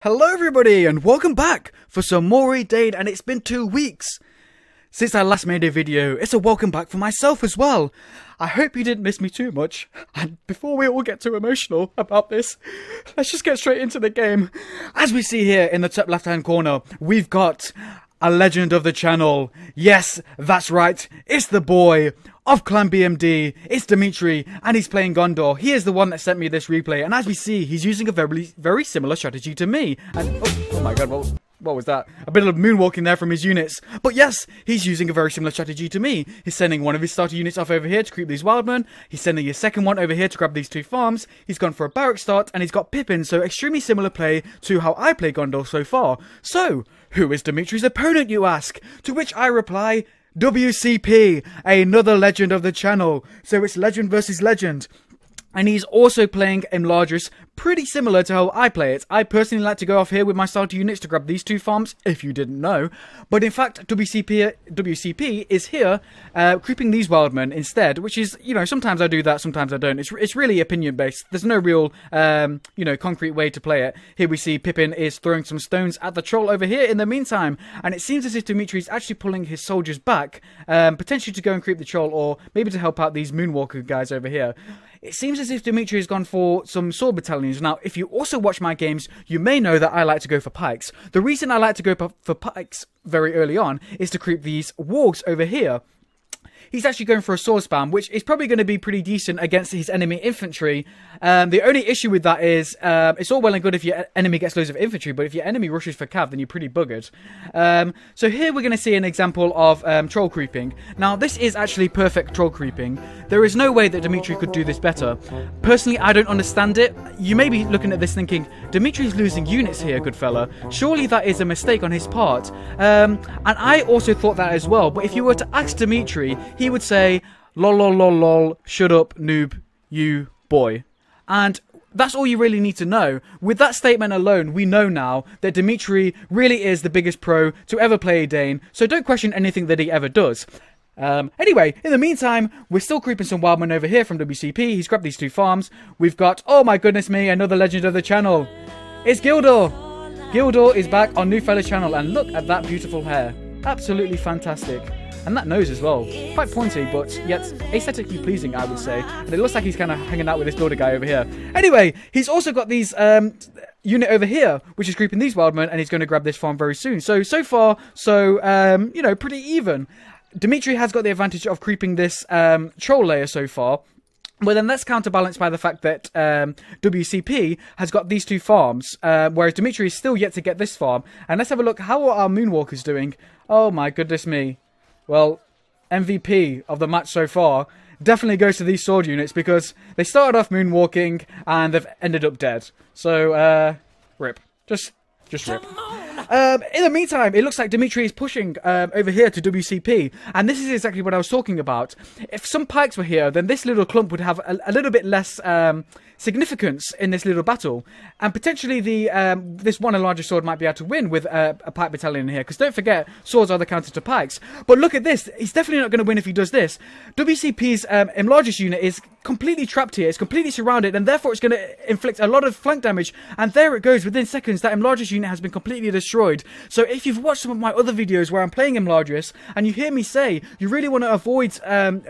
Hello everybody and welcome back for some more Edain, and it's been 2 weeks since I last made a video. It's a welcome back for myself as well. I hope you didn't miss me too much, and before we all get too emotional about this, let's just get straight into the game. As we see here in the top left hand corner, we've got a legend of the channel. Yes, that's right, it's the boy of Clan BMD, it's Dmitry, and he's playing Gondor. He is the one that sent me this replay, and as we see, he's using a very similar strategy to me. And oh my god, what was that? A bit of moonwalking there from his units. But yes, he's using a very similar strategy to me. He's sending one of his starter units off over here to creep these wildmen. He's sending his second one over here to grab these 2 farms. He's gone for a barrack start, and he's got Pippin, so extremely similar play to how I play Gondor so far. So, who is Dmitry's opponent, you ask? To which I reply, WCP, another legend of the channel. So it's legend versus legend. And he's also playing Imladris, pretty similar to how I play it. I personally like to go off here with my starter units to grab these 2 farms, if you didn't know. But in fact, WCP is here, creeping these wildmen instead, which is, you know, sometimes I do that, sometimes I don't. It's really opinion-based. There's no real, you know, concrete way to play it. Here we see Pippin is throwing some stones at the troll over here in the meantime. And it seems as if Dmitry is actually pulling his soldiers back, potentially to go and creep the troll, or maybe to help out these Moonwalker guys over here. It seems as if Dmitry has gone for some sword battalions. Now, if you also watch my games, you may know that I like to go for pikes. The reason I like to go for pikes very early on is to creep these wargs over here. He's actually going for a sword spam, which is probably going to be pretty decent against his enemy infantry. The only issue with that is, it's all well and good if your enemy gets loads of infantry, but if your enemy rushes for cav, then you're pretty buggered. So here we're going to see an example of troll creeping. Now, this is actually perfect troll creeping. There is no way that Dmitry could do this better. Personally, I don't understand it. You may be looking at this thinking, Dmitry's losing units here, good fella. Surely that is a mistake on his part. And I also thought that as well, but if you were to ask Dmitry, he would say, lol lol lol lol, shut up noob, you boy. And that's all you really need to know. With that statement alone, we know now that Dmitry really is the biggest pro to ever play Edain, so don't question anything that he ever does. Anyway, in the meantime, we're still creeping some wildmen over here from WCP. He's grabbed these 2 farms. We've got, oh my goodness me, another legend of the channel. It's Gildor. Gildor is back on Noobfella's channel, and look at that beautiful hair. Absolutely fantastic. And that nose as well. Quite pointy, but yet aesthetically pleasing, I would say. And it looks like he's kind of hanging out with this builder guy over here. Anyway, he's also got these unit over here, which is creeping these wildmen, and he's going to grab this farm very soon. So far, you know, pretty even. Dmitry has got the advantage of creeping this troll layer so far. But then that's counterbalanced by the fact that WCP has got these 2 farms, whereas Dmitry is still yet to get this farm. And let's have a look. How are our Moonwalkers doing? Oh my goodness me. Well, MVP of the match so far definitely goes to these sword units, because they started off moonwalking and they've ended up dead. So, rip. Just rip. In the meantime, it looks like Dmitry is pushing over here to WCP, and this is exactly what I was talking about. If some pikes were here, then this little clump would have a little bit less significance in this little battle, and potentially this one larger sword might be able to win with a pike battalion in here, because don't forget, swords are the counter to pikes. But look at this, he's definitely not going to win if he does this. WCP's Imladris unit is completely trapped here, it's completely surrounded, and therefore it's going to inflict a lot of flank damage, and there it goes. Within seconds, that Imladris unit has been completely destroyed. So if you've watched some of my other videos where I'm playing Imladris, and you hear me say you really want to avoid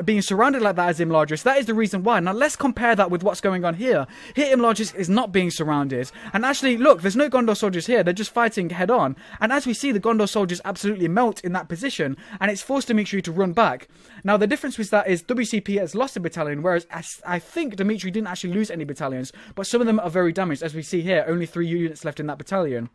being surrounded like that as Imladris, that is the reason why. Now let's compare that with what's going on here. Here Imladris is not being surrounded, and actually look, there's no Gondor soldiers here, they're just fighting head on, and as we see, the Gondor soldiers absolutely melt in that position, and it's forced Dmitry to run back. Now the difference with that is WCP has lost a battalion, whereas I think Dmitry didn't actually lose any battalions, but some of them are very damaged. As we see here, only 3 units left in that battalion.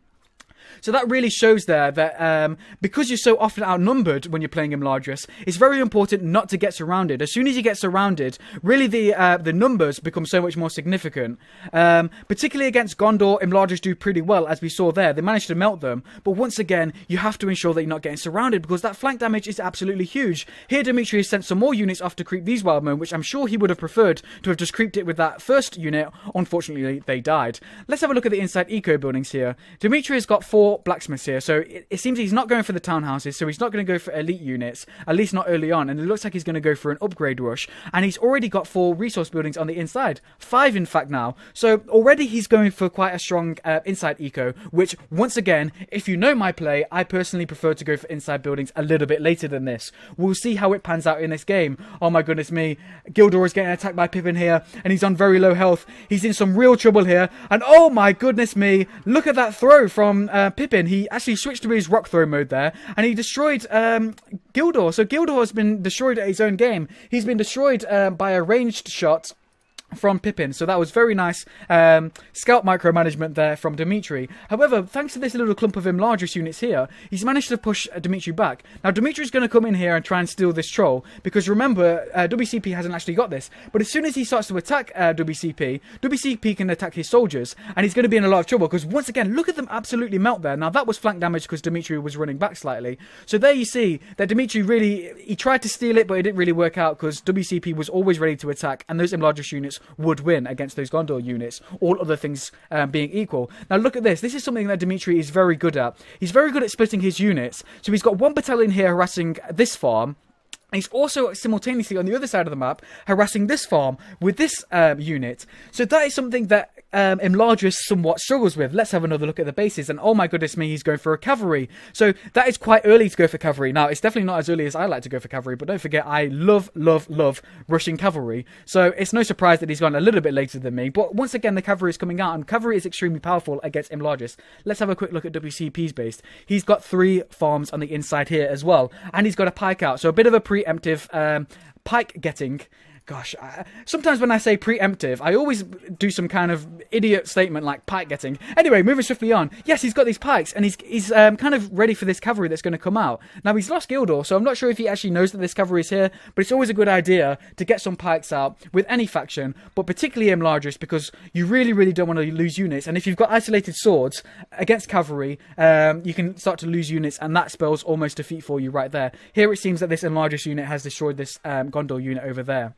So that really shows there that because you're so often outnumbered when you're playing Imladris, it's very important not to get surrounded. As soon as you get surrounded, really the numbers become so much more significant. Particularly against Gondor, Imladris do pretty well, as we saw there. They managed to melt them. But once again, you have to ensure that you're not getting surrounded, because that flank damage is absolutely huge. Here, Dmitry has sent some more units off to creep these wildmen, which I'm sure he would have preferred to have just creeped it with that first unit. Unfortunately, they died. Let's have a look at the inside eco buildings here. Dmitry has got 4 4 blacksmiths here, so it seems he's not going for the townhouses, so he's not going to go for elite units, at least not early on, and it looks like he's going to go for an upgrade rush, and he's already got 4 resource buildings on the inside, 5 in fact now, so already he's going for quite a strong inside eco, which once again, if you know my play, I personally prefer to go for inside buildings a little bit later than this. We'll see how it pans out in this game. Oh my goodness me, Gondor is getting attacked by Pippin here, and he's on very low health. He's in some real trouble here, and oh my goodness me, look at that throw from Pippin. He actually switched to his rock throw mode there, and he destroyed Gondor. So Gondor has been destroyed at his own game. He's been destroyed by a ranged shot from Pippin, so that was very nice scout micromanagement there from Dmitry. However, thanks to this little clump of Imladris units here, he's managed to push Dmitry back. Now Dmitry's going to come in here and try and steal this troll, because remember, WCP hasn't actually got this, but as soon as he starts to attack WCP can attack his soldiers, and he's going to be in a lot of trouble, because once again, look at them absolutely melt there. Now that was flank damage because Dmitry was running back slightly, so there you see that Dmitry really, he tried to steal it, but it didn't really work out, because WCP was always ready to attack, and those Imladris units would win against those Gondor units, all other things being equal. Now look at this. This is something that Dmitry is very good at. He's very good at splitting his units. So he's got 1 battalion here harassing this farm. And he's also simultaneously on the other side of the map harassing this farm with this unit. So that is something that Imladris somewhat struggles with. Let's have another look at the bases. And oh my goodness me, he's going for a cavalry. So that is quite early to go for cavalry. Now, it's definitely not as early as I like to go for cavalry, but don't forget, I love rushing cavalry. So it's no surprise that he's gone a little bit later than me. But once again, the cavalry is coming out, and cavalry is extremely powerful against Imladris. Let's have a quick look at WCP's base. He's got 3 farms on the inside here as well. And he's got a pike out. So a bit of a preemptive pike getting. Gosh, sometimes when I say preemptive, I always do some kind of idiot statement like pike getting. Anyway, moving swiftly on. Yes, he's got these pikes, and he's kind of ready for this cavalry that's going to come out. Now, he's lost Gondor, so I'm not sure if he actually knows that this cavalry is here, but it's always a good idea to get some pikes out with any faction, but particularly Imladris, because you really don't want to lose units. And if you've got isolated swords against cavalry, you can start to lose units, and that spells almost defeat for you right there. Here it seems that this Imladris unit has destroyed this Gondor unit over there.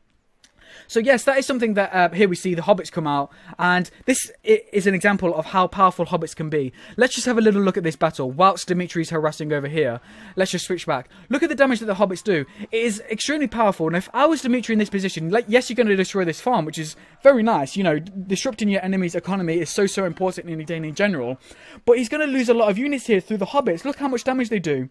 So yes, that is something that here we see the hobbits come out, and this is an example of how powerful hobbits can be. Let's just have a little look at this battle whilst Dmitry's harassing over here. Let's just switch back. Look at the damage that the hobbits do. It is extremely powerful, and if I was Dmitry in this position, like, yes, you're going to destroy this farm, which is very nice. You know, disrupting your enemy's economy is so important in Edain in general, but he's going to lose a lot of units here through the hobbits. Look how much damage they do.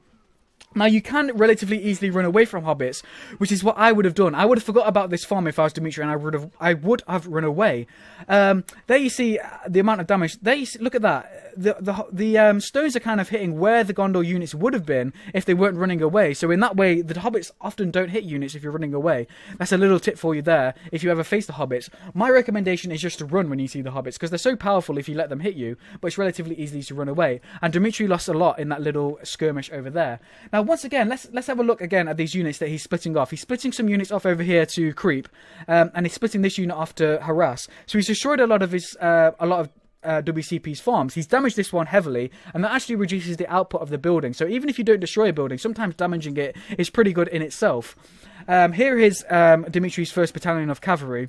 Now, you can relatively easily run away from hobbits, which is what I would have done. I would have forgot about this farm if I was Dmitry, and I would have run away. There you see the amount of damage. There you see, look at that. The stones are kind of hitting where the Gondor units would have been if they weren't running away. So in that way, the hobbits often don't hit units if you're running away. That's a little tip for you there if you ever face the hobbits. My recommendation is just to run when you see the hobbits, because they're so powerful if you let them hit you, but it's relatively easy to run away. And Dmitry lost a lot in that little skirmish over there. Now, once again, let's have a look again at these units that he's splitting off. He's splitting some units off over here to creep, and he's splitting this unit off to harass. So he's destroyed a lot of his WCP's farms. He's damaged this one heavily, and that actually reduces the output of the building. So even if you don't destroy a building, sometimes damaging it is pretty good in itself. Here is Dmitry's 1st battalion of cavalry.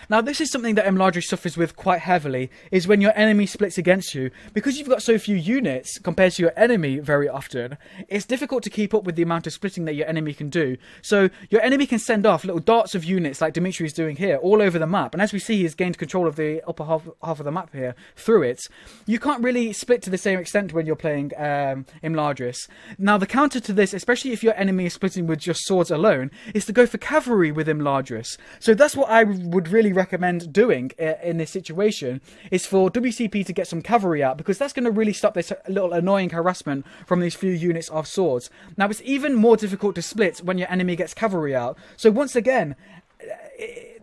Now, this is something that Imladris suffers with quite heavily, is when your enemy splits against you. Because you've got so few units compared to your enemy very often, it's difficult to keep up with the amount of splitting that your enemy can do. So your enemy can send off little darts of units like Dmitry is doing here all over the map. And as we see, he's gained control of the upper half of the map here through it. You can't really split to the same extent when you're playing Imladris. Now, the counter to this, especially if your enemy is splitting with just swords alone, is to go for cavalry with Imladris. So that's what I would really recommend doing in this situation, is for WCP to get some cavalry out, because that's going to really stop this little annoying harassment from these few units of swords. Now, it's even more difficult to split when your enemy gets cavalry out. So once again,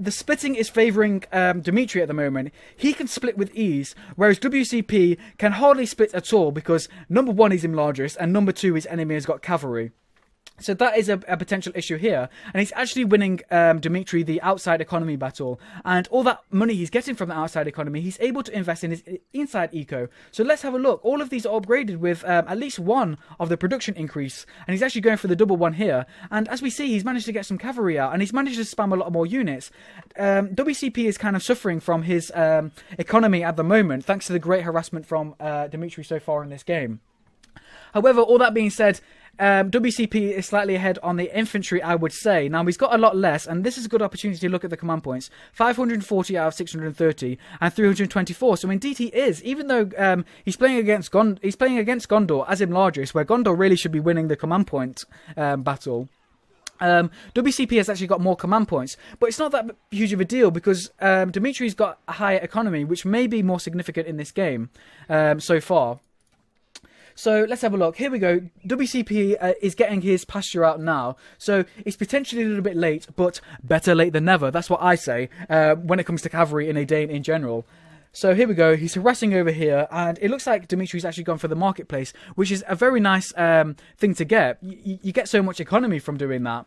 the splitting is favouring Dmitry at the moment. He can split with ease, whereas WCP can hardly split at all, because number 1 is Imladris, and number 2 his enemy has got cavalry. So that is a potential issue here. And he's actually winning Dmitry the outside economy battle. And all that money he's getting from the outside economy, he's able to invest in his inside eco. So let's have a look. All of these are upgraded with at least one of the production increase. And he's actually going for the double one here. And as we see, he's managed to get some cavalry out. And he's managed to spam a lot more units. WCP is kind of suffering from his economy at the moment, thanks to the great harassment from Dmitry so far in this game. However, all that being said, WCP is slightly ahead on the infantry, I would say. Now, he's got a lot less, and this is a good opportunity to look at the command points. 540 out of 630, and 324. So indeed he is, even though he's playing against Gondor as Imladris, where Gondor really should be winning the command point battle. WCP has actually got more command points, but it's not that huge of a deal because Dimitri's got a higher economy, which may be more significant in this game so far. So let's have a look. Here we go. WCP is getting his pasture out now. So it's potentially a little bit late, but better late than never. That's what I say when it comes to cavalry in Edain in general. So here we go. He's harassing over here, and it looks like Dimitri's actually gone for the marketplace, which is a very nice thing to get. You get so much economy from doing that.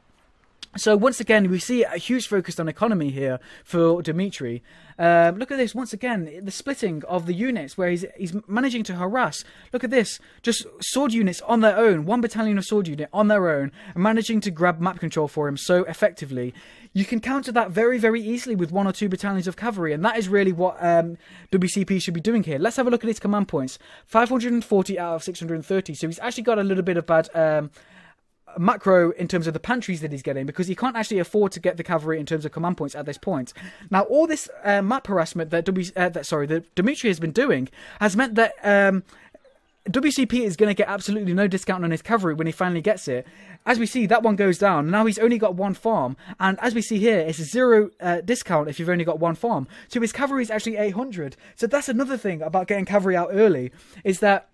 So once again, we see a huge focus on economy here for Dmitry. Look at this, once again, the splitting of the units where he's managing to harass. Look at this, just sword units on their own, one battalion of sword unit on their own, and managing to grab map control for him so effectively. You can counter that very, very easily with 1 or 2 battalions of cavalry, and that is really what WCP should be doing here. Let's have a look at his command points. 540 out of 630, so he's actually got a little bit of bad macro in terms of the pantries that he's getting, because he can't actually afford to get the cavalry in terms of command points at this point. Now, all this map harassment that Dmitry has been doing has meant that WCP is going to get absolutely no discount on his cavalry when he finally gets it. As we see, that one goes down. Now he's only got 1 farm, and as we see here, it's a 0 discount if you've only got 1 farm. So his cavalry is actually 800. So that's another thing about getting cavalry out early, is that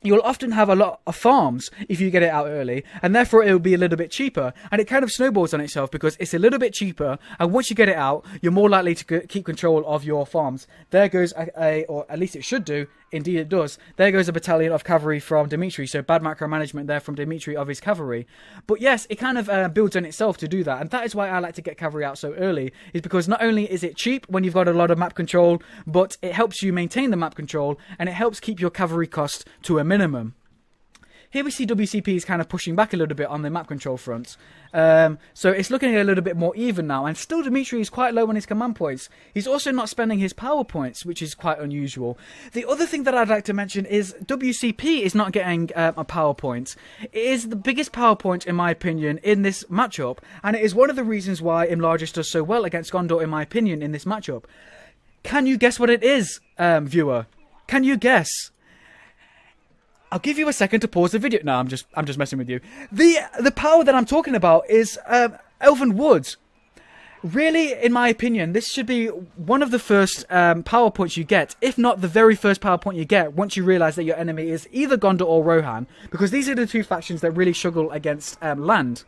you'll often have a lot of farms if you get it out early, and therefore it will be a little bit cheaper, and it kind of snowballs on itself because it's a little bit cheaper, and once you get it out, you're more likely to keep control of your farms. There goes or at least it should do, indeed it does, there goes a battalion of cavalry from Dmitry, so bad macro management there from Dmitry of his cavalry. But yes, it kind of builds on itself to do that, and that is why I like to get cavalry out so early, is because not only is it cheap when you've got a lot of map control, but it helps you maintain the map control, and it helps keep your cavalry cost to a minimum. Here we see WCP is kind of pushing back a little bit on the map control front. So it's looking a little bit more even now, and still Dmitry is quite low on his command points. He's also not spending his power points, which is quite unusual. The other thing that I'd like to mention is WCP is not getting a power point. It is the biggest power point, in my opinion, in this matchup, and it is one of the reasons why Imladris does so well against Gondor, in my opinion, in this matchup. Can you guess what it is, viewer? Can you guess? I'll give you a second to pause the video. No, I'm just messing with you. The power that I'm talking about is Elven Woods. Really, in my opinion, this should be one of the first power points you get, if not the very first power point you get, once you realise that your enemy is either Gondor or Rohan, because these are the 2 factions that really struggle against land.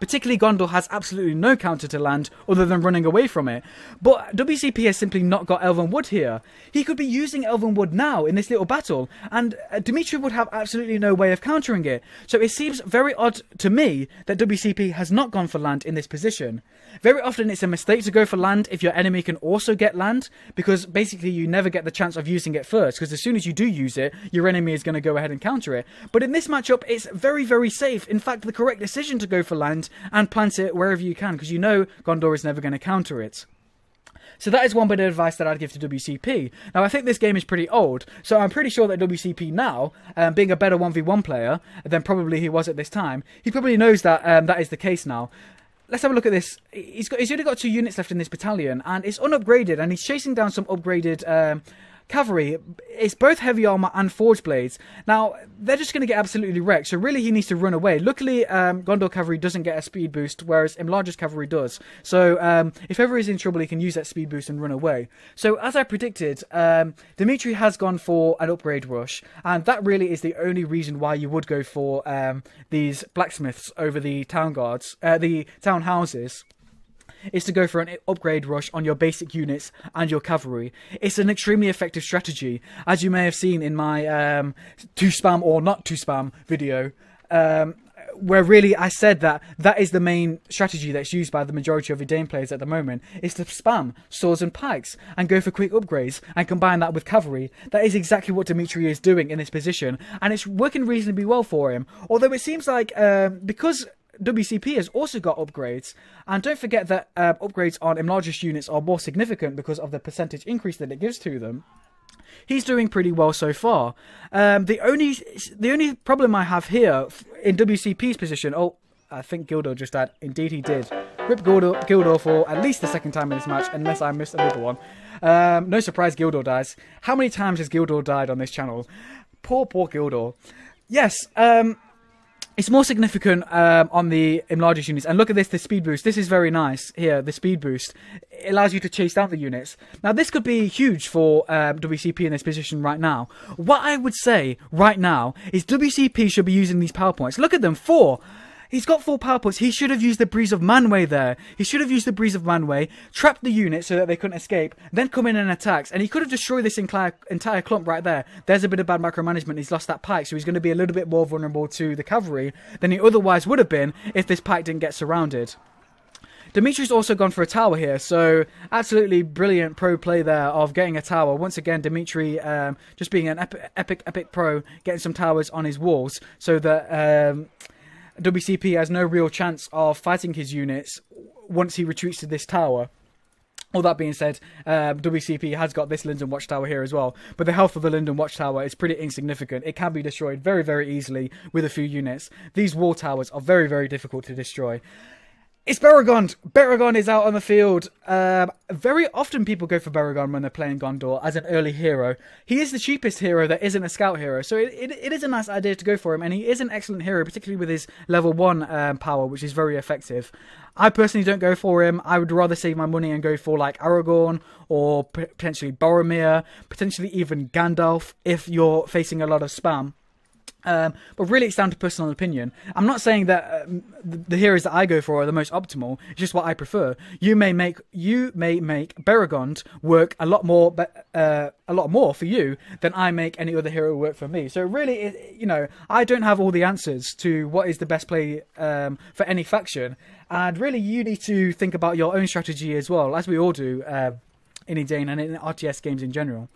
Particularly Gondor has absolutely no counter to land other than running away from it. But WCP has simply not got Elven Wood here. He could be using Elven Wood now in this little battle, and Dmitry would have absolutely no way of countering it. So it seems very odd to me that WCP has not gone for land in this position. Very often it's a mistake to go for land if your enemy can also get land, because basically you never get the chance of using it first, because as soon as you do use it, your enemy is going to go ahead and counter it. But in this matchup, it's very, very safe. In fact, the correct decision to go for land and plant it wherever you can, because you know Gondor is never going to counter it. So that is one bit of advice that I'd give to WCP. Now, I think this game is pretty old, so I'm pretty sure that WCP now, being a better 1v1 player than probably he was at this time, he probably knows that that is the case now. Let's have a look at this. He's only got 2 units left in this battalion, and it's unupgraded, and he's chasing down some upgraded cavalry. It's both heavy armor and forge blades. Now, they're just going to get absolutely wrecked, so really he needs to run away. Luckily, Gondor cavalry doesn't get a speed boost, whereas Imladris cavalry does. So, if ever he's in trouble, he can use that speed boost and run away. So, as I predicted, Dmitry has gone for an upgrade rush, and that really is the only reason why you would go for these blacksmiths over the town guards, the town houses, is to go for an upgrade rush on your basic units and your cavalry. It's an extremely effective strategy, as you may have seen in my to spam or not to spam video, where really I said that is the main strategy that's used by the majority of Edain players at the moment, is to spam swords and pikes and go for quick upgrades and combine that with cavalry. That is exactly what Dmitry is doing in this position, and it's working reasonably well for him. Although it seems like because WCP has also got upgrades, and don't forget that upgrades on Imladris units are more significant because of the percentage increase that it gives to them. He's doing pretty well so far. The only problem I have here in WCP's position... Oh, I think Gondor just died. Indeed he did. Rip Gondor for at least the second time in this match, unless I missed another one. No surprise Gondor dies. How many times has Gondor died on this channel? Poor Gondor. Yes, it's more significant on the Imladris units. And look at this, the speed boost. This is very nice here, the speed boost. It allows you to chase down the units. Now, this could be huge for WCP in this position right now. What I would say right now is WCP should be using these power points. Look at them, 4. He's got 4 power points. He should have used the Breeze of Manway there. He should have used the Breeze of Manway, trapped the unit so that they couldn't escape, then come in and attacks. And he could have destroyed this entire clump right there. There's a bit of bad micromanagement. He's lost that pike, so he's going to be a little bit more vulnerable to the cavalry than he otherwise would have been if this pike didn't get surrounded. Dmitry's also gone for a tower here, so absolutely brilliant pro play there of getting a tower. Once again, Dmitry just being an epic pro, getting some towers on his walls so that... WCP has no real chance of fighting his units once he retreats to this tower. All that being said, WCP has got this Linden Watchtower here as well, but the health of the Linden Watchtower is pretty insignificant. It can be destroyed very, very easily with a few units. These wall towers are very, very difficult to destroy. It's Beregond. Beregond is out on the field. Very often people go for Beregond when they're playing Gondor as an early hero. He is the cheapest hero that isn't a scout hero, so it is a nice idea to go for him, and he is an excellent hero, particularly with his level 1 power, which is very effective. I personally don't go for him. I would rather save my money and go for like Aragorn or potentially Boromir, potentially even Gandalf if you're facing a lot of spam. But really it's down to personal opinion. I'm not saying that the heroes that I go for are the most optimal. It's just what I prefer. You may make Beregond work a lot more for you than I make any other hero work for me. So really, you know, I don't have all the answers to what is the best play for any faction, and really you need to think about your own strategy as well, as we all do in Edain and in RTS games in general.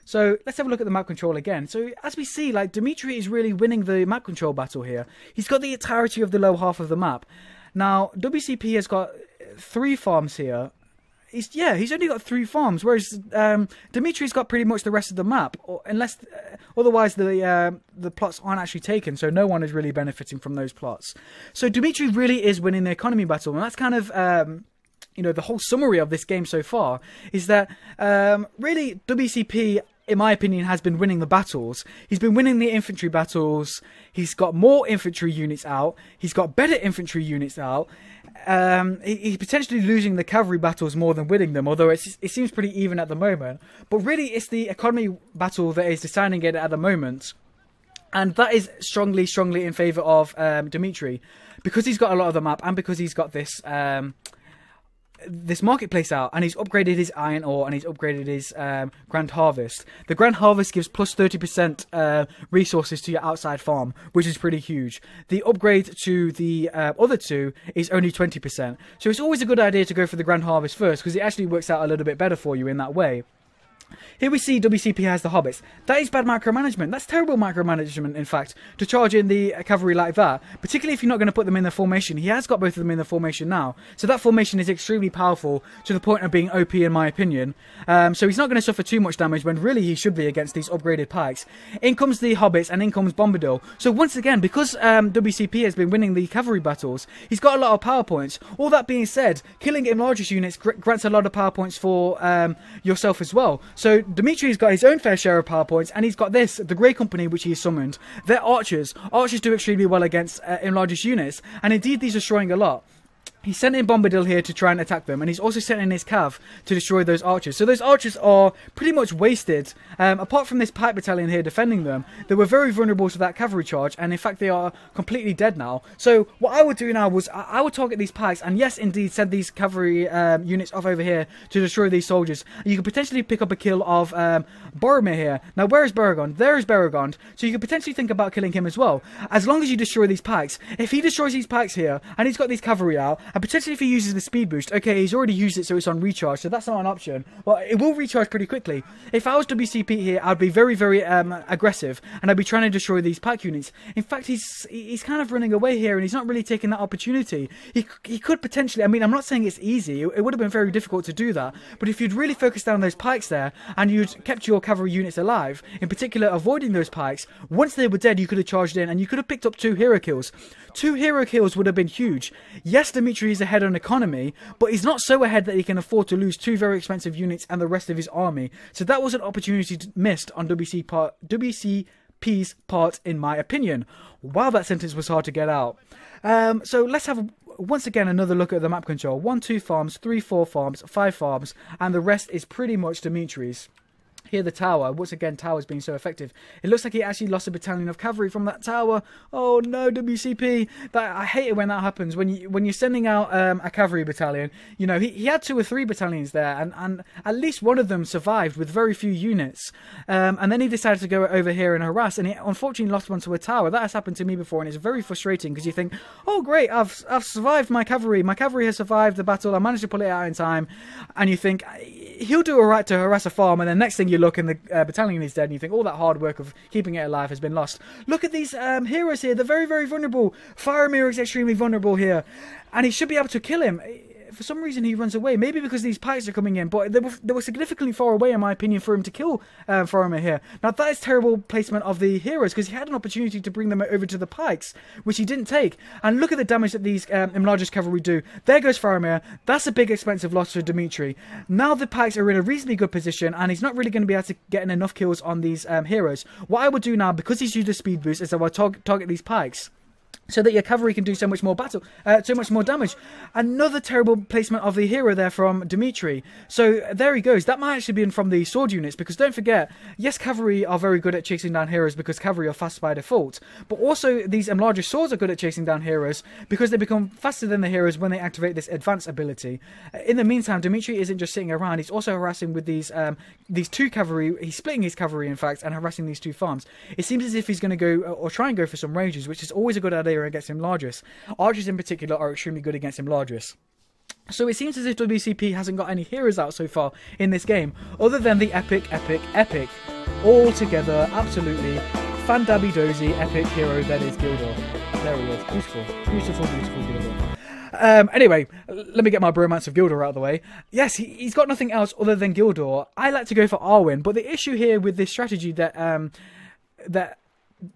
So let's have a look at the map control again. So as we see, like, Dmitry is really winning the map control battle here. He's got the entirety of the lower half of the map. Now, WCP has got 3 farms here. He's only got 3 farms, whereas Dmitry's got pretty much the rest of the map, unless otherwise the plots aren't actually taken, so no one is really benefiting from those plots. So Dmitry really is winning the economy battle, and that's kind of you know, the whole summary of this game so far is that really WCP, in my opinion, has been winning the battles. He's been winning the infantry battles. He's got more infantry units out. He's got better infantry units out. He's potentially losing the cavalry battles more than winning them, although it seems pretty even at the moment. But really, it's the economy battle that is deciding it at the moment. And that is strongly in favour of Dmitry, because he's got a lot of the map and because he's got this... this marketplace out, and he's upgraded his iron ore and he's upgraded his Grand Harvest. The Grand Harvest gives plus 30% resources to your outside farm, which is pretty huge. The upgrade to the other 2 is only 20%. So it's always a good idea to go for the Grand Harvest first, because it actually works out a little bit better for you in that way. Here we see WCP has the hobbits. That is bad micromanagement. That's terrible micromanagement, in fact, to charge in the cavalry like that. Particularly if you're not going to put them in the formation. He has got both of them in the formation now. So that formation is extremely powerful to the point of being OP, in my opinion. So he's not going to suffer too much damage when really he should be against these upgraded pikes. In comes the hobbits and in comes Bombadil. So once again, because WCP has been winning the cavalry battles, he's got a lot of power points. All that being said, killing Imladris units grants a lot of power points for yourself as well. So Dmitry's got his own fair share of power points, and he's got this, the Grey Company, which he has summoned. They're archers. Archers do extremely well against Imladris units, and indeed these are destroying a lot. He's sent in Bombadil here to try and attack them, and he's also sent in his cav to destroy those archers. So those archers are pretty much wasted. Apart from this pike battalion here defending them, they were very vulnerable to that cavalry charge, and in fact they are completely dead now. So what I would do now was I would target these pikes, and yes, indeed, send these cavalry units off over here to destroy these soldiers. You could potentially pick up a kill of Boromir here. Now, where is Beregond? There is Beregond. So you could potentially think about killing him as well, as long as you destroy these pikes. If he destroys these pikes here, and he's got these cavalry out, and potentially if he uses the speed boost, okay, he's already used it, so it's on recharge, so that's not an option. Well, it will recharge pretty quickly. If I was WCP here, I'd be very, very aggressive, and I'd be trying to destroy these pike units. In fact, he's kind of running away here, and he's not really taking that opportunity. He could potentially, I mean, I'm not saying it's easy, it would have been very difficult to do that, but if you'd really focused down those pikes there, and you'd kept your cavalry units alive, in particular avoiding those pikes, once they were dead, you could have charged in, and you could have picked up 2 hero kills. 2 hero kills would have been huge. Yes, Dmitry is ahead on economy, but he's not so ahead that he can afford to lose 2 very expensive units and the rest of his army. So that was an opportunity missed on WCP's part, in my opinion. Wow, that sentence was hard to get out. So let's have once again another look at the map control. 1, 2 farms, 3, 4 farms, 5 farms, and the rest is pretty much Dmitry's. Here the tower, once again towers being so effective. It looks like he actually lost a battalion of cavalry from that tower. Oh no, WCP. I hate it when that happens. When you're sending out a cavalry battalion, you know, he had 2 or 3 battalions there, and at least one of them survived with very few units. And then he decided to go over here and harass, and he unfortunately lost one to a tower. That has happened to me before, and it's very frustrating because you think, oh great, I've survived my cavalry. My cavalry has survived the battle. I managed to pull it out in time, and you think he'll do alright to harass a farm, and then next thing you look and the battalion is dead, and you think all that hard work of keeping it alive has been lost. Look at these heroes here. They're very, very vulnerable. Faramir is extremely vulnerable here, and he should be able to kill him. For some reason he runs away, maybe because these pikes are coming in, but they were significantly far away in my opinion for him to kill Faramir here. Now that is terrible placement of the heroes, because he had an opportunity to bring them over to the pikes, which he didn't take. And look at the damage that these Imladris cavalry do. There goes Faramir. That's a big expensive loss for Dmitry. Now the pikes are in a reasonably good position, and he's not really going to be able to get enough kills on these heroes. What I would do now, because he's used the speed boost, is I will target these pikes, so that your cavalry can do so much more damage. Another terrible placement of the hero there from Dmitry. So there he goes. That might actually be from the sword units, because don't forget, yes, cavalry are very good at chasing down heroes because cavalry are fast by default, but also these larger swords are good at chasing down heroes because they become faster than the heroes when they activate this advanced ability. In the meantime, Dmitry isn't just sitting around, he's also harassing with these 2 cavalry. He's splitting his cavalry, in fact, and harassing these 2 farms. It seems as if he's going to go, or try and go for some rages, which is always a good idea against Imladris. Archers in particular are extremely good against Imladris. So it seems as if WCP hasn't got any heroes out so far in this game, other than the epic, all together, absolutely fan-dabby-dozy epic hero that is Gondor. There he is. Beautiful, beautiful, beautiful Gondor. Anyway, let me get my bromance of Gondor out of the way. Yes, he's got nothing else other than Gondor. I like to go for Arwen, but the issue here with this strategy that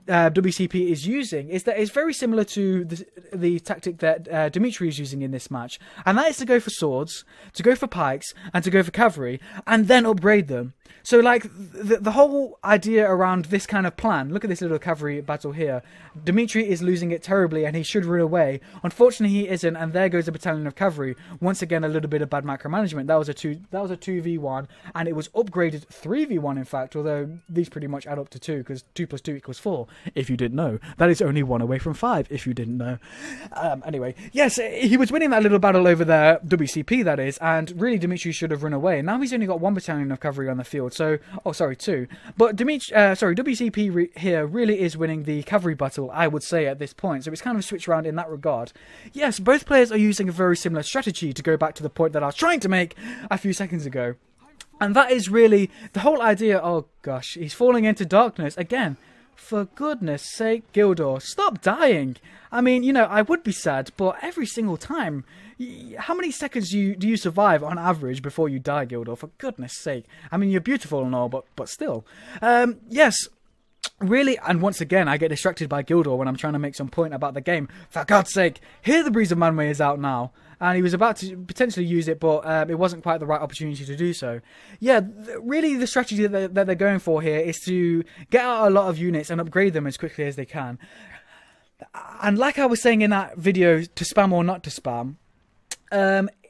WCP is using is that it's very similar to the tactic that Dmitry is using in this match, and that is to go for swords, to go for pikes, and to go for cavalry, and then upgrade them. So like the whole idea around this kind of plan, look at this little cavalry battle here. Dmitry is losing it terribly and he should run away. Unfortunately he isn't, and there goes a battalion of cavalry. Once again, a little bit of bad macromanagement. That was a 2v1, and it was upgraded 3v1 in fact, although these pretty much add up to 2, because 2 plus 2 equals 4, if you didn't know. That is only 1 away from 5, if you didn't know. Anyway, yes, he was winning that little battle over there, WCP that is, and really Dmitry should have run away. Now he's only got 1 battalion of cavalry on the field. So, oh sorry, 2. But WCP here really is winning the cavalry battle, I would say, at this point. So it's kind of switched around in that regard. Yes, both players are using a very similar strategy, to go back to the point that I was trying to make a few seconds ago. And that is really the whole idea. Oh gosh, he's falling into darkness again. For goodness sake, Gondor, stop dying. I mean, you know, I would be sad, but every single time, how many seconds do you survive on average before you die, Gondor? For goodness sake. I mean, you're beautiful and all, but still. Yes, really, and once again, I get distracted by Gondor when I'm trying to make some point about the game. For God's sake, here the Breeze of Manwë is out now. And he was about to potentially use it, but it wasn't quite the right opportunity to do so. Yeah, really the strategy that they're going for here is to get out a lot of units and upgrade them as quickly as they can. And like I was saying in that video, to spam or not to spam,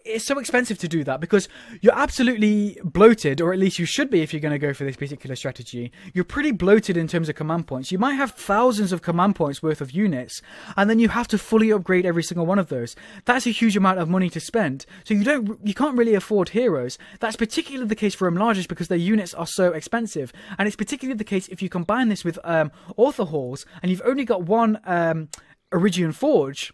it's so expensive to do that because you're absolutely bloated, or at least you should be if you're going to go for this particular strategy. You're pretty bloated in terms of command points. You might have thousands of command points worth of units, and then you have to fully upgrade every single one of those. That's a huge amount of money to spend. So you can't really afford heroes. That's particularly the case for Imladris because their units are so expensive, and it's particularly the case if you combine this with author halls, and you've only got one Iridian Forge,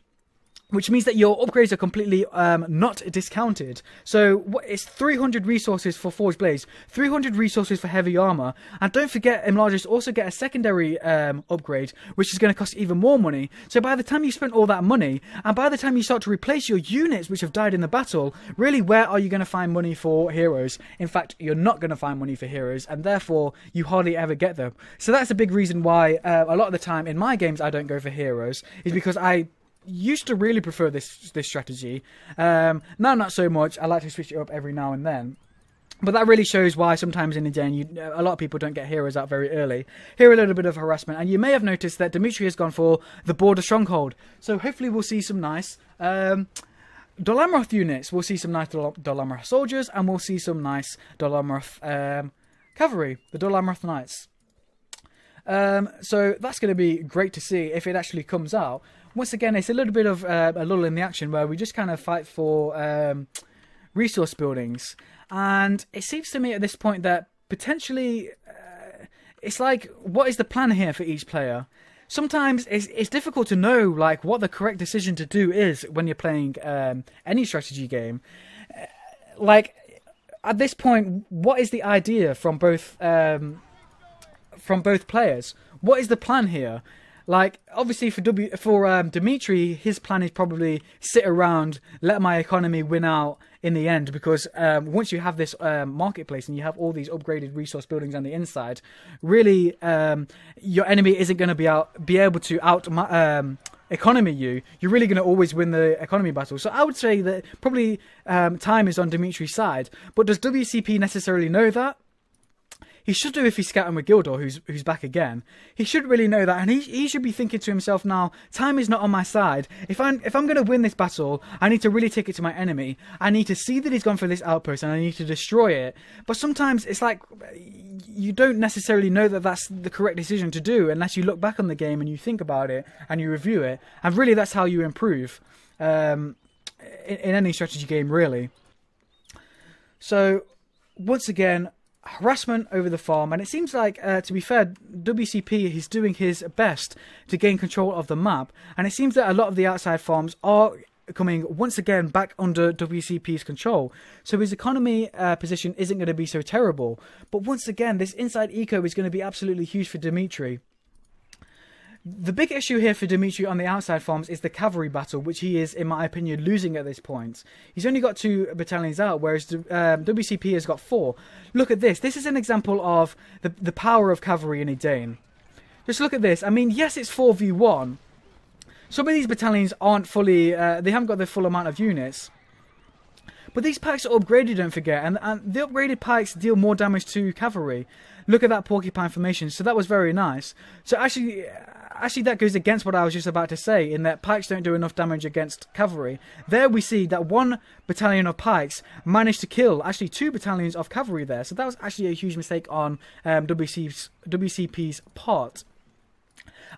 which means that your upgrades are completely not discounted. So it's 300 resources for Forged Blades, 300 resources for heavy armor, and don't forget Imladris also get a secondary upgrade, which is going to cost even more money. So by the time you spent all that money, and by the time you start to replace your units which have died in the battle, really where are you going to find money for heroes? In fact, you're not going to find money for heroes, and therefore you hardly ever get them. So that's a big reason why a lot of the time in my games I don't go for heroes, is because I used to really prefer this strategy. Now not so much. I like to switch it up every now and then. But that really shows why sometimes in Edain a lot of people don't get heroes out very early. Here a little bit of harassment, and you may have noticed that Dmitry has gone for the border stronghold. So hopefully we'll see some nice Dol units. We'll see some nice Dol soldiers, and we'll see some nice Dol cavalry, the Dol Knights. So that's going to be great to see if it actually comes out. Once again, it's a little bit of a lull in the action where we just kind of fight for resource buildings. And it seems to me at this point that potentially it's like, what is the plan here for each player? Sometimes it's difficult to know like what the correct decision to do is when you're playing any strategy game. Like at this point, what is the idea from both players? What is the plan here? Like, obviously for Dmitry, his plan is probably sit around, let my economy win out in the end, because once you have this marketplace and you have all these upgraded resource buildings on the inside, really your enemy isn't going to be able to economy you. You're really going to always win the economy battle. So I would say that probably time is on Dmitry's side. But does WCP necessarily know that? He should do if he's scouting with Gondor, who's back again. He should really know that, and he should be thinking to himself now, time is not on my side. If I'm going to win this battle, I need to really take it to my enemy. I need to see that he's gone for this outpost, and I need to destroy it. But sometimes it's like you don't necessarily know that that's the correct decision to do unless you look back on the game and you think about it and you review it. And really, that's how you improve in any strategy game, really. So once again, harassment over the farm, and it seems like, to be fair, WCP is doing his best to gain control of the map, and it seems that a lot of the outside farms are coming once again back under WCP's control, so his economy position isn't going to be so terrible. But once again, this inside eco is going to be absolutely huge for Dmitry. The big issue here for Dmitry on the outside farms is the cavalry battle, which he is, in my opinion, losing at this point. He's only got 2 battalions out, whereas WCP has got 4. Look at this. This is an example of the power of cavalry in Edain. Just look at this. I mean, yes, it's 4v1. Some of these battalions aren't fully... they haven't got the full amount of units. But these pikes are upgraded, don't forget, and the upgraded pikes deal more damage to cavalry. Look at that porcupine formation. So that was very nice. So actually that goes against what I was just about to say, in that pikes don't do enough damage against cavalry. There we see that 1 battalion of pikes managed to kill actually 2 battalions of cavalry there. So that was actually a huge mistake on WCP's part.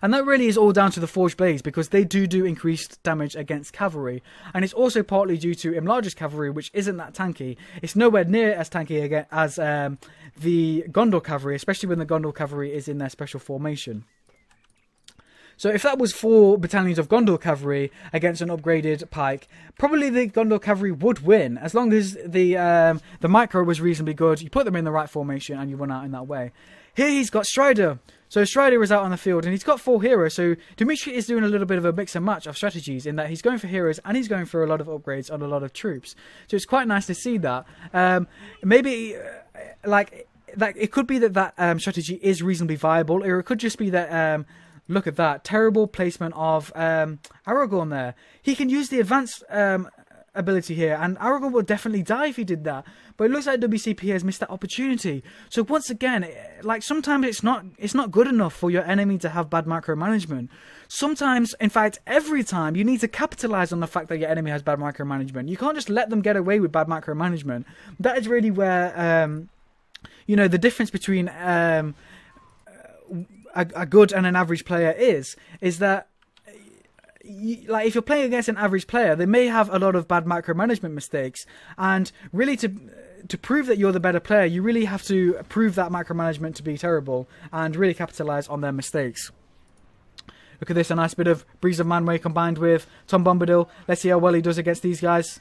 And that really is all down to the Forged Blades, because they do increased damage against cavalry. And it's also partly due to Imladris cavalry, which isn't that tanky. It's nowhere near as tanky as the Gondor cavalry, especially when the Gondor cavalry is in their special formation. So if that was 4 battalions of Gondor cavalry against an upgraded pike, probably the Gondor cavalry would win, as long as the micro was reasonably good. You put them in the right formation and you won out in that way. Here he's got Strider. So Strider is out on the field and he's got 4 heroes. So Dmitry is doing a little bit of a mix and match of strategies, in that he's going for heroes and he's going for a lot of upgrades on a lot of troops. So it's quite nice to see that. Maybe it could be that strategy is reasonably viable, or it could just be that... look at that terrible placement of Aragorn there. He can use the advanced ability here, and Aragorn will definitely die if he did that. But it looks like WCP has missed that opportunity. So once again, like sometimes it's not good enough for your enemy to have bad micromanagement. Sometimes, in fact, every time you need to capitalize on the fact that your enemy has bad micromanagement. You can't just let them get away with bad micromanagement. That is really where you know, the difference between a good and an average player is that. Like if you're playing against an average player, they may have a lot of bad micromanagement mistakes, and really to prove that you're the better player, you really have to prove that micromanagement to be terrible and really capitalize on their mistakes. Look at this, a nice bit of Breeze of Manway combined with Tom Bombadil. Let's see how well he does against these guys.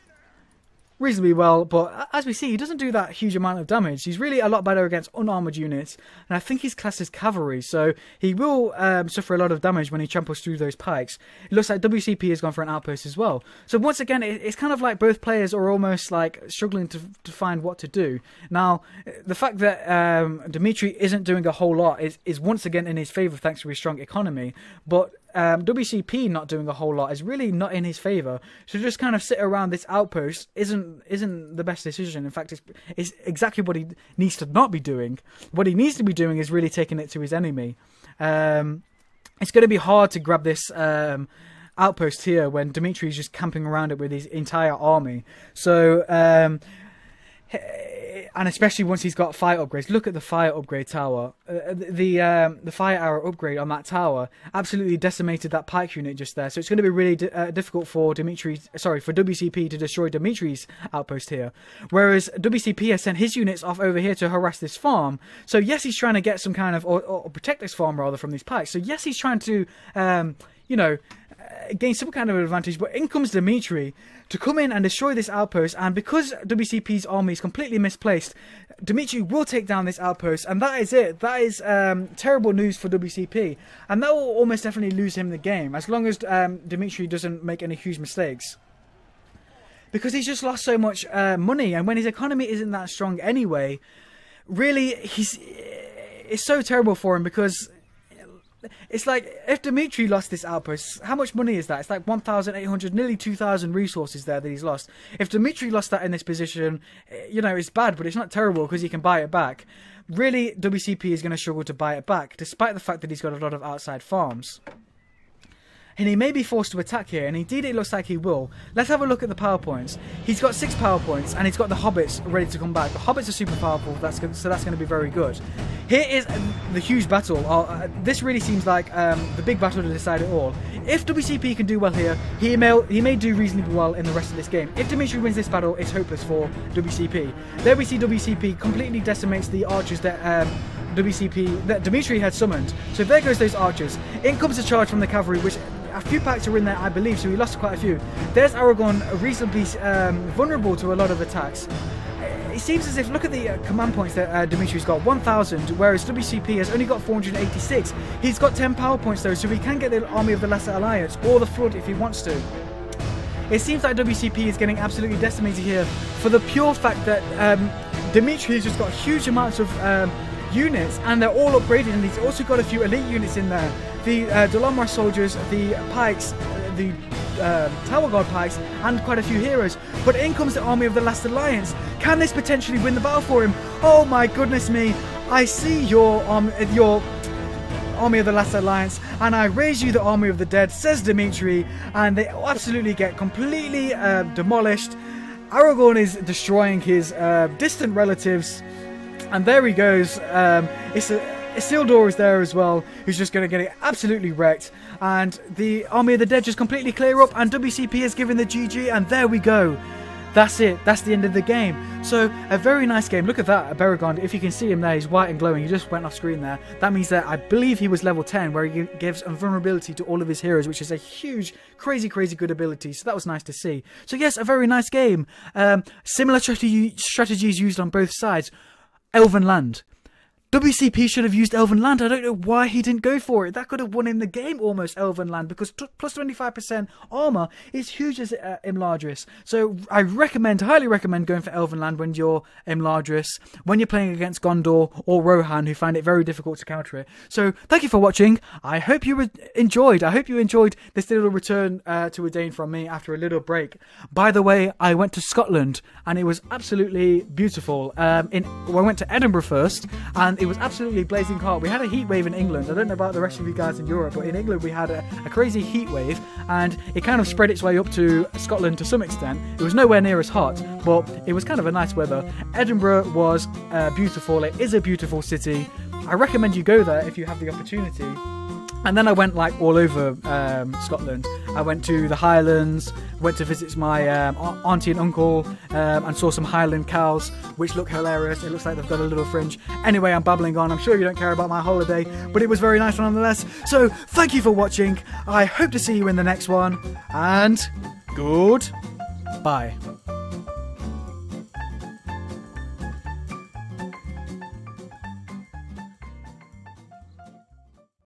Reasonably well, but as we see, he doesn't do that huge amount of damage. He's really a lot better against unarmored units, and I think he's classed as cavalry, so he will suffer a lot of damage when he tramples through those pikes. It looks like WCP has gone for an outpost as well. So once again, it's kind of like both players are almost like struggling to find what to do. Now, the fact that Dmitry isn't doing a whole lot is once again in his favour thanks to his strong economy, but WCP not doing a whole lot is really not in his favour. So just kind of sit around this outpost isn't the best decision. In fact, it's exactly what he needs to not be doing. What he needs to be doing is really taking it to his enemy. It's going to be hard to grab this outpost here when Dmitry is just camping around it with his entire army. So and especially once he's got fire upgrades. Look at the fire upgrade tower. The fire arrow upgrade on that tower absolutely decimated that pike unit just there. So it's going to be really difficult for WCP to destroy Dmitry's outpost here. Whereas WCP has sent his units off over here to harass this farm. So yes, he's trying to get some kind of or protect this farm rather from these pikes. So yes, he's trying to you know, gain some kind of advantage, but in comes Dmitry to come in and destroy this outpost, and because WCP's army is completely misplaced, Dmitry will take down this outpost, and that is it. That is terrible news for WCP, and that will almost definitely lose him the game, as long as Dmitry doesn't make any huge mistakes. Because he's just lost so much money, and when his economy isn't that strong anyway, really, it's so terrible for him, because it's like, if Dmitry lost this outpost, how much money is that? It's like 1,800, nearly 2,000 resources there that he's lost. If Dmitry lost that in this position, you know, it's bad, but it's not terrible because he can buy it back. Really, WCP is going to struggle to buy it back, despite the fact that he's got a lot of outside farms. And he may be forced to attack here, and indeed it looks like he will. Let's have a look at the power points. He's got 6 power points, and he's got the hobbits ready to come back. The hobbits are super powerful, so that's going to be very good. Here is the huge battle. This really seems like the big battle to decide it all. If WCP can do well here, he may do reasonably well in the rest of this game. If Dmitry wins this battle, it's hopeless for WCP. There we see WCP completely decimates the archers that Dmitry had summoned. So there goes those archers. In comes a charge from the cavalry, which a few packs are in there, I believe, so he lost quite a few. There's Aragorn, reasonably vulnerable to a lot of attacks. It seems as if, look at the command points that Dmitry's got, 1,000, whereas WCP has only got 486. He's got 10 power points though, so he can get the army of the Lesser Alliance, or the Flood if he wants to. It seems like WCP is getting absolutely decimated here for the pure fact that Dmitry has just got huge amounts of units, and they're all upgraded, and he's also got a few elite units in there. The Dolomar soldiers, the pikes, the Tower Guard pikes, and quite a few heroes. But in comes the army of the Last Alliance. Can this potentially win the battle for him? Oh my goodness me! I see your army of the Last Alliance, and I raise you the army of the dead, says Dmitry, and they absolutely get completely demolished. Aragorn is destroying his distant relatives. And there he goes. Isildur is there as well, who's just going to get it absolutely wrecked. And the army of the dead just completely clear up, and WCP has given the GG, and there we go. That's it. That's the end of the game. So, a very nice game. Look at that, Beregond. If you can see him there, he's white and glowing. He just went off screen there. That means that I believe he was level 10, where he gives invulnerability to all of his heroes, which is a huge, crazy, crazy good ability. So that was nice to see. So yes, a very nice game. Similar strategies used on both sides. Elven land. WCP should have used Elven Land. I don't know why he didn't go for it. That could have won him the game almost, Elven Land, because plus 25% armor is huge as Imladris. So I highly recommend going for Elven Land when you're Imladris, when you're playing against Gondor or Rohan, who find it very difficult to counter it. So thank you for watching. I hope you enjoyed. I hope you enjoyed this little return to Edain from me after a little break. By the way, I went to Scotland and it was absolutely beautiful. I went to Edinburgh first, and it was absolutely blazing hot. We had a heat wave in England. I don't know about the rest of you guys in Europe, but in England we had a crazy heat wave, and it kind of spread its way up to Scotland to some extent. It was nowhere near as hot, but it was kind of a nice weather. Edinburgh was beautiful. It is a beautiful city. I recommend you go there if you have the opportunity. And then I went like all over Scotland. I went to the Highlands, went to visit my auntie and uncle, and saw some Highland cows, which look hilarious. It looks like they've got a little fringe. Anyway, I'm babbling on. I'm sure you don't care about my holiday, but it was very nice nonetheless. So thank you for watching. I hope to see you in the next one, and goodbye.